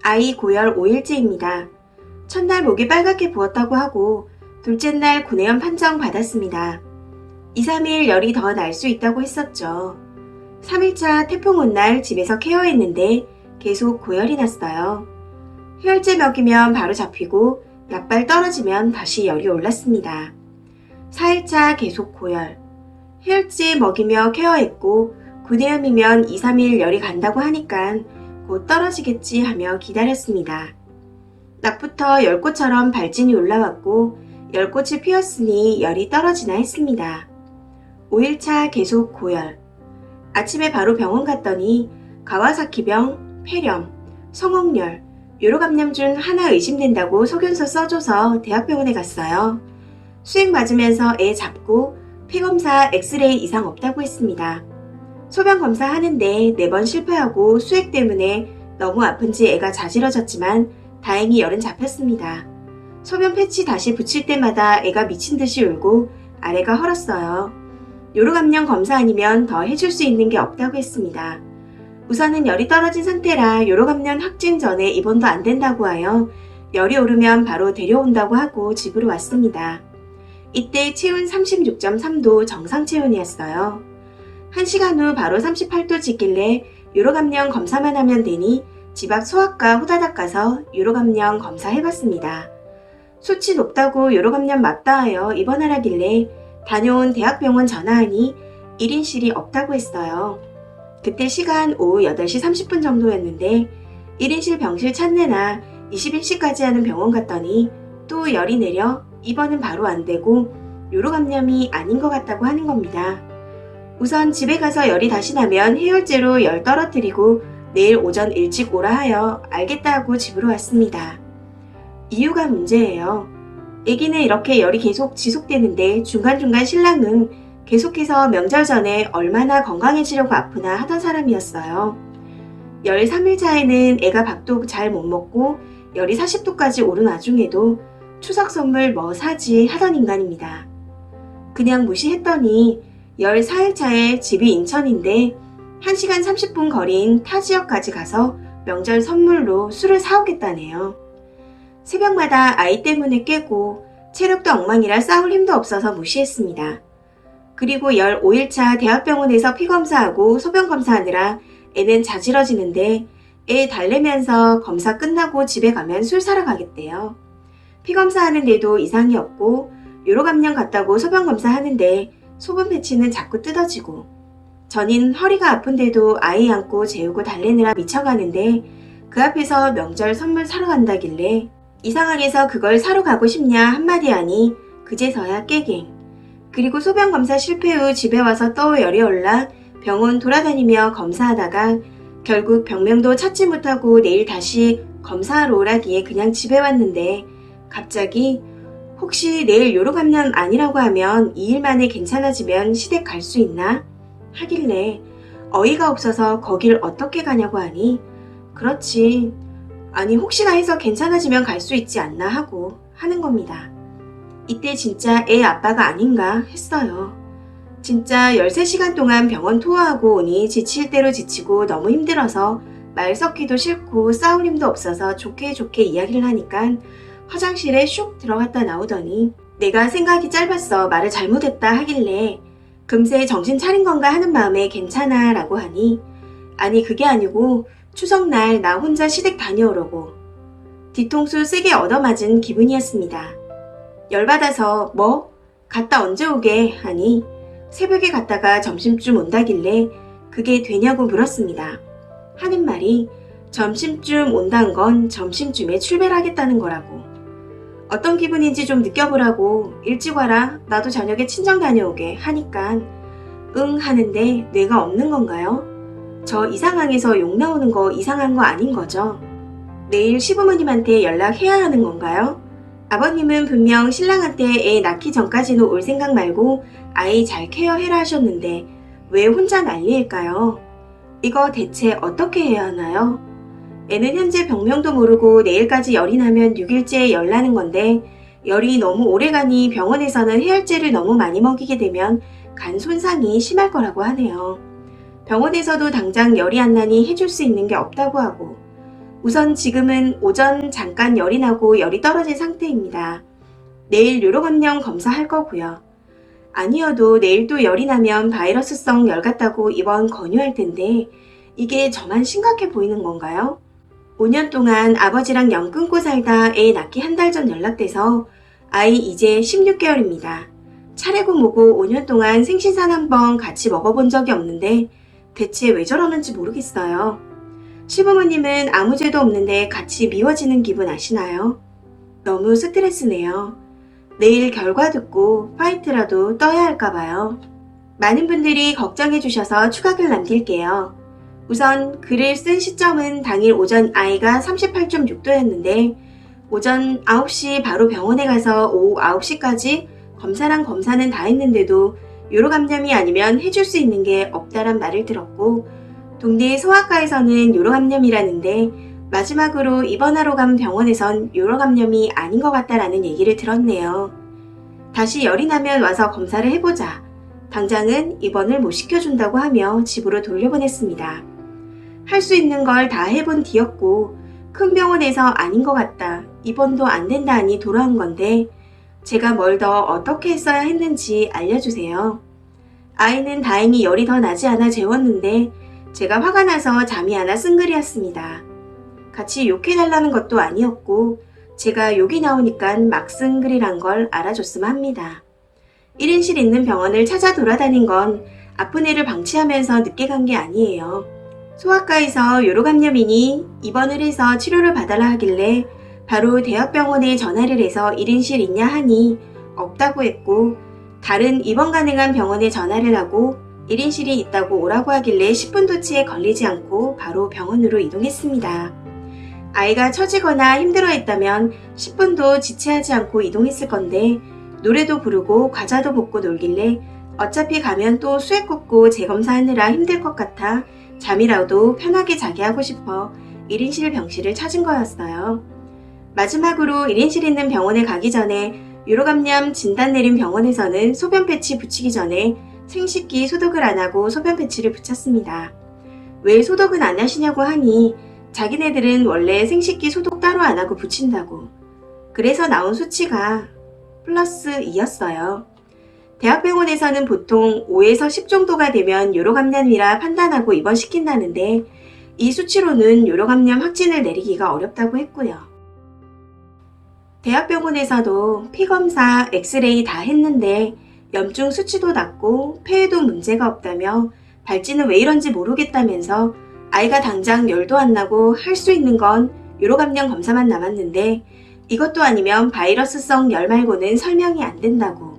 아이 고열 5일째입니다. 첫날 목이 빨갛게 부었다고 하고 둘째 날 구내염 판정 받았습니다. 2, 3일 열이 더 날 수 있다고 했었죠. 3일차 태풍 온 날 집에서 케어했는데 계속 고열이 났어요. 해열제 먹이면 바로 잡히고 약발 떨어지면 다시 열이 올랐습니다. 4일차 계속 고열. 해열제 먹이며 케어했고 구내염이면 2, 3일 열이 간다고 하니까 곧 떨어지겠지 하며 기다렸습니다. 낮부터 열꽃처럼 발진이 올라왔고 열꽃이 피었으니 열이 떨어지나 했습니다. 5일차 계속 고열. 아침에 바로 병원 갔더니 가와사키병, 폐렴, 성홍열, 요로감염 중 하나 의심된다고 소견서 써줘서 대학병원에 갔어요. 수액 맞으면서 애 잡고 피검사 엑스레이 이상 없다고 했습니다. 소변 검사하는데 4번 실패하고 수액 때문에 너무 아픈지 애가 자지러졌지만 다행히 열은 잡혔습니다. 소변 패치 다시 붙일 때마다 애가 미친 듯이 울고 아래가 헐었어요. 요로감염 검사 아니면 더 해줄 수 있는 게 없다고 했습니다. 우선은 열이 떨어진 상태라 요로감염 확진 전에 입원도 안 된다고 하여 열이 오르면 바로 데려온다고 하고 집으로 왔습니다. 이때 체온 36.3도 정상 체온이었어요. 1시간 후 바로 38도 찍길래 요로감염 검사만 하면 되니 집 앞 소아과 후다닥 가서 요로감염 검사해봤습니다. 수치 높다고 요로감염 맞다 하여 입원하라길래 다녀온 대학병원 전화하니 1인실이 없다고 했어요. 그때 시간 오후 8시 30분 정도였는데 1인실 병실 찾느라 21시까지 하는 병원 갔더니 또 열이 내려 입원은 바로 안 되고 요로감염이 아닌 것 같다고 하는 겁니다. 우선 집에 가서 열이 다시 나면 해열제로 열 떨어뜨리고 내일 오전 일찍 오라 하여 알겠다 하고 집으로 왔습니다. 이유가 문제예요. 아기는 이렇게 열이 계속 지속되는데 중간중간 신랑은 계속해서 명절 전에 얼마나 건강해지려고 아프나 하던 사람이었어요. 열 3일차에는 애가 밥도 잘 못 먹고 열이 40도까지 오른 와중에도 추석 선물 뭐 사지 하던 인간입니다. 그냥 무시했더니 열 4일차에 집이 인천인데 1시간 30분 거리인 타 지역까지 가서 명절 선물로 술을 사오겠다네요. 새벽마다 아이 때문에 깨고 체력도 엉망이라 싸울 힘도 없어서 무시했습니다. 그리고 열 5일차 대학병원에서 피검사하고 소변검사하느라 애는 자지러지는데 애 달래면서 검사 끝나고 집에 가면 술 사러 가겠대요. 피검사하는데도 이상이 없고 요로감염 같다고 소변검사하는데 소변 패치는 자꾸 뜯어지고 전인 허리가 아픈데도 아이 안고 재우고 달래느라 미쳐가는데 그 앞에서 명절 선물 사러 간다길래 이 상황에서 그걸 사러 가고 싶냐 한마디 하니 그제서야 깨갱. 그리고 소변검사 실패 후 집에 와서 또 열이 올라 병원 돌아다니며 검사하다가 결국 병명도 찾지 못하고 내일 다시 검사하러 오라기에 그냥 집에 왔는데 갑자기 혹시 내일 요로감염 아니라고 하면 2일 만에 괜찮아지면 시댁 갈 수 있나? 하길래 어이가 없어서 거길 어떻게 가냐고 하니 그렇지. 아니 혹시나 해서 괜찮아지면 갈 수 있지 않나 하고 하는 겁니다. 이때 진짜 애 아빠가 아닌가 했어요. 진짜 13시간 동안 병원 투어하고 오니 지칠 대로 지치고 너무 힘들어서 말 섞기도 싫고 싸울 힘도 없어서 좋게 이야기를 하니까 화장실에 슉 들어갔다 나오더니 내가 생각이 짧았어 말을 잘못했다 하길래 금세 정신 차린 건가 하는 마음에 괜찮아 라고 하니 아니 그게 아니고 추석날 나 혼자 시댁 다녀오려고 뒤통수 세게 얻어맞은 기분이었습니다. 열받아서 뭐? 갔다 언제 오게? 하니 새벽에 갔다가 점심쯤 온다길래 그게 되냐고 물었습니다. 하는 말이 점심쯤 온다는 건 점심쯤에 출발을 하겠다는 거라고. 어떤 기분인지 좀 느껴보라고 일찍 와라 나도 저녁에 친정 다녀오게 하니까 응 하는데 뇌가 없는 건가요? 저 이 상황에서 욕 나오는 거 이상한 거 아닌 거죠? 내일 시부모님한테 연락해야 하는 건가요? 아버님은 분명 신랑한테 애 낳기 전까지는 올 생각 말고 아이 잘 케어해라 하셨는데 왜 혼자 난리일까요? 이거 대체 어떻게 해야 하나요? 애는 현재 병명도 모르고 내일까지 열이 나면 6일째에 열 나는 건데 열이 너무 오래가니 병원에서는 해열제를 너무 많이 먹이게 되면 간 손상이 심할 거라고 하네요. 병원에서도 당장 열이 안 나니 해줄 수 있는 게 없다고 하고 우선 지금은 오전 잠깐 열이 나고 열이 떨어진 상태입니다. 내일 요로감염 검사할 거고요. 아니어도 내일 또 열이 나면 바이러스성 열 같다고 입원 권유할 텐데 이게 저만 심각해 보이는 건가요? 5년 동안 아버지랑 연 끊고 살다 애 낳기 한 달 전 연락돼서 아이 이제 16개월입니다. 차례고 뭐고 5년 동안 생신상 한 번 같이 먹어본 적이 없는데 대체 왜 저러는지 모르겠어요. 시부모님은 아무 죄도 없는데 같이 미워지는 기분 아시나요? 너무 스트레스네요. 내일 결과 듣고 파이트라도 떠야 할까봐요. 많은 분들이 걱정해 주셔서 추가글 남길게요. 우선 글을 쓴 시점은 당일 오전 아이가 38.6도였는데 오전 9시 바로 병원에 가서 오후 9시까지 검사랑 검사는 다 했는데도 요로감염이 아니면 해줄 수 있는 게 없다란 말을 들었고 동네 소아과에서는 요로감염이라는데 마지막으로 입원하러 간 병원에선 요로감염이 아닌 것 같다라는 얘기를 들었네요. 다시 열이 나면 와서 검사를 해보자. 당장은 입원을 못 시켜준다고 하며 집으로 돌려보냈습니다. 할 수 있는 걸 다 해본 뒤였고 큰 병원에서 아닌 것 같다. 입원도 안 된다 하니 돌아온 건데 제가 뭘 더 어떻게 했어야 했는지 알려주세요. 아이는 다행히 열이 더 나지 않아 재웠는데 제가 화가 나서 잠이 안 와 쓴 글이었습니다. 같이 욕해달라는 것도 아니었고 제가 욕이 나오니까 막 쓴 글이란 걸 알아줬으면 합니다. 1인실 있는 병원을 찾아 돌아다닌 건 아픈 애를 방치하면서 늦게 간 게 아니에요. 소아과에서 요로감염이니 입원을 해서 치료를 받아라 하길래 바로 대학병원에 전화를 해서 1인실 있냐 하니 없다고 했고 다른 입원 가능한 병원에 전화를 하고 1인실이 있다고 오라고 하길래 10분도 채 걸리지 않고 바로 병원으로 이동했습니다. 아이가 처지거나 힘들어했다면 10분도 지체하지 않고 이동했을 건데 노래도 부르고 과자도 먹고 놀길래 어차피 가면 또 수액 꽂고 재검사하느라 힘들 것 같아 잠이라도 편하게 자게 하고 싶어 1인실 병실을 찾은 거였어요. 마지막으로 1인실 있는 병원에 가기 전에 요로감염 진단 내린 병원에서는 소변 패치 붙이기 전에 생식기 소독을 안 하고 소변 패치를 붙였습니다. 왜 소독은 안 하시냐고 하니 자기네들은 원래 생식기 소독 따로 안 하고 붙인다고. 그래서 나온 수치가 플러스 2였어요. 대학병원에서는 보통 5에서 10 정도가 되면 요로감염이라 판단하고 입원시킨다는데 이 수치로는 요로감염 확진을 내리기가 어렵다고 했고요. 대학병원에서도 피검사, 엑스레이 다 했는데 염증 수치도 낮고 폐에도 문제가 없다며 발진은 왜 이런지 모르겠다면서 아이가 당장 열도 안 나고 할 수 있는 건 요로감염 검사만 남았는데 이것도 아니면 바이러스성 열 말고는 설명이 안 된다고.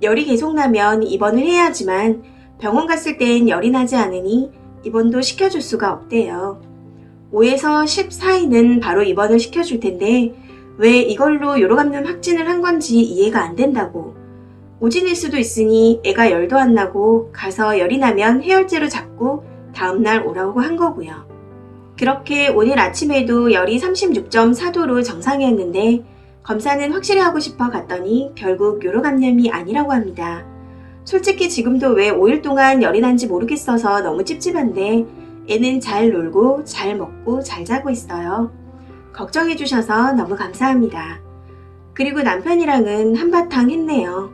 열이 계속 나면 입원을 해야 하지만 병원 갔을 땐 열이 나지 않으니 입원도 시켜줄 수가 없대요. 5에서 10 사이는 바로 입원을 시켜줄 텐데 왜 이걸로 요로감염 확진을 한 건지 이해가 안 된다고. 오진일 수도 있으니 애가 열도 안 나고 가서 열이 나면 해열제로 잡고 다음날 오라고 한 거고요. 그렇게 오늘 아침에도 열이 36.4도로 정상이었는데 검사는 확실히 하고 싶어 갔더니 결국 요로감염이 아니라고 합니다. 솔직히 지금도 왜 5일 동안 열이 난지 모르겠어서 너무 찝찝한데 애는 잘 놀고 잘 먹고 잘 자고 있어요. 걱정해 주셔서 너무 감사합니다. 그리고 남편이랑은 한바탕 했네요.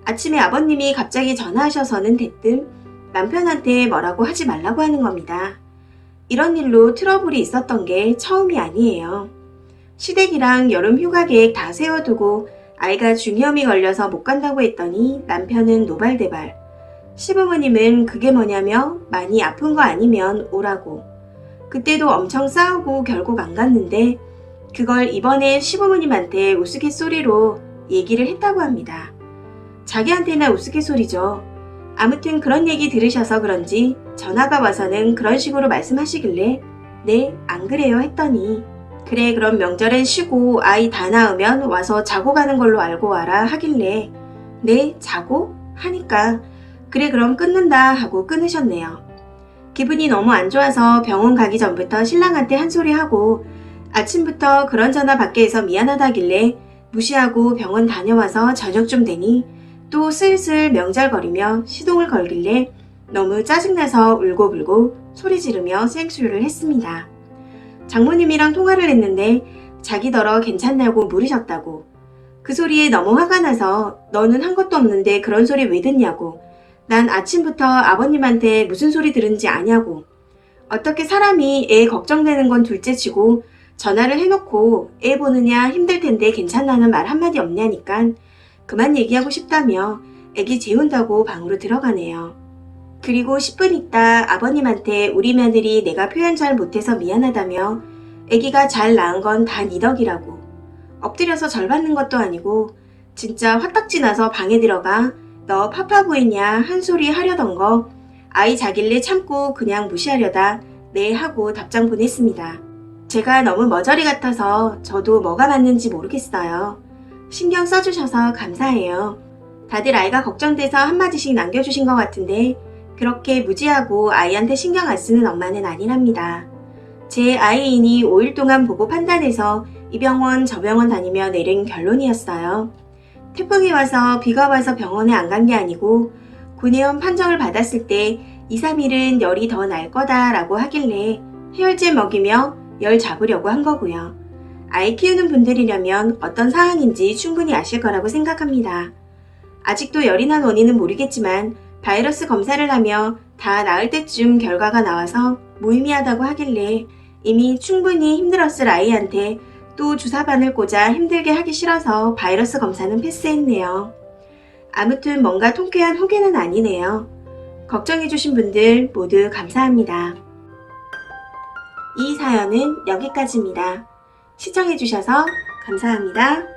아침에 아버님이 갑자기 전화하셔서는 대뜸 남편한테 뭐라고 하지 말라고 하는 겁니다. 이런 일로 트러블이 있었던 게 처음이 아니에요. 시댁이랑 여름 휴가 계획 다 세워두고 아이가 중이염이 걸려서 못 간다고 했더니 남편은 노발대발. 시부모님은 그게 뭐냐며 많이 아픈 거 아니면 오라고. 그때도 엄청 싸우고 결국 안 갔는데 그걸 이번에 시부모님한테 우스갯소리로 얘기를 했다고 합니다. 자기한테나 우스갯소리죠. 아무튼 그런 얘기 들으셔서 그런지 전화가 와서는 그런 식으로 말씀하시길래 네, 안 그래요 했더니 그래 그럼 명절엔 쉬고 아이 다 낳으면 와서 자고 가는 걸로 알고 와라 하길래 네, 자고? 하니까 그래 그럼 끊는다 하고 끊으셨네요. 기분이 너무 안 좋아서 병원 가기 전부터 신랑한테 한 소리 하고 아침부터 그런 전화 받게 해서 미안하다길래 무시하고 병원 다녀와서 저녁쯤 되니 또 슬슬 명절거리며 시동을 걸길래 너무 짜증나서 울고불고 소리 지르며 생수를 했습니다. 장모님이랑 통화를 했는데 자기더러 괜찮냐고 물으셨다고. 그 소리에 너무 화가 나서 너는 한 것도 없는데 그런 소리 왜 듣냐고. 난 아침부터 아버님한테 무슨 소리 들은지 아냐고. 어떻게 사람이 애 걱정되는 건 둘째치고 전화를 해놓고 애 보느냐 힘들 텐데 괜찮다는 말 한마디 없냐니깐 그만 얘기하고 싶다며 애기 재운다고 방으로 들어가네요. 그리고 10분 있다 아버님한테 우리 며느리 내가 표현 잘 못해서 미안하다며 애기가 잘 낳은 건 다 네 덕이라고. 엎드려서 절 받는 것도 아니고 진짜 화딱지 나서 방에 들어가 너 파파 보이냐 한 소리 하려던 거 아이 자길래 참고 그냥 무시하려다 네 하고 답장 보냈습니다. 제가 너무 머저리 같아서 저도 뭐가 맞는지 모르겠어요. 신경 써주셔서 감사해요. 다들 아이가 걱정돼서 한마디씩 남겨주신 것 같은데 그렇게 무지하고 아이한테 신경 안 쓰는 엄마는 아니랍니다. 제 아이이니 5일 동안 보고 판단해서 이 병원 저 병원 다니며 내린 결론이었어요. 태풍이 와서 비가 와서 병원에 안 간 게 아니고 구내염 판정을 받았을 때 2, 3일은 열이 더 날 거다라고 하길래 해열제 먹이며 열 잡으려고 한 거고요. 아이 키우는 분들이라면 어떤 상황인지 충분히 아실 거라고 생각합니다. 아직도 열이 난 원인은 모르겠지만 바이러스 검사를 하며 다 나을 때쯤 결과가 나와서 무의미하다고 하길래 이미 충분히 힘들었을 아이한테 또 주사바늘 꽂아 힘들게 하기 싫어서 바이러스 검사는 패스했네요. 아무튼 뭔가 통쾌한 후기는 아니네요. 걱정해주신 분들 모두 감사합니다. 이 사연은 여기까지입니다. 시청해주셔서 감사합니다.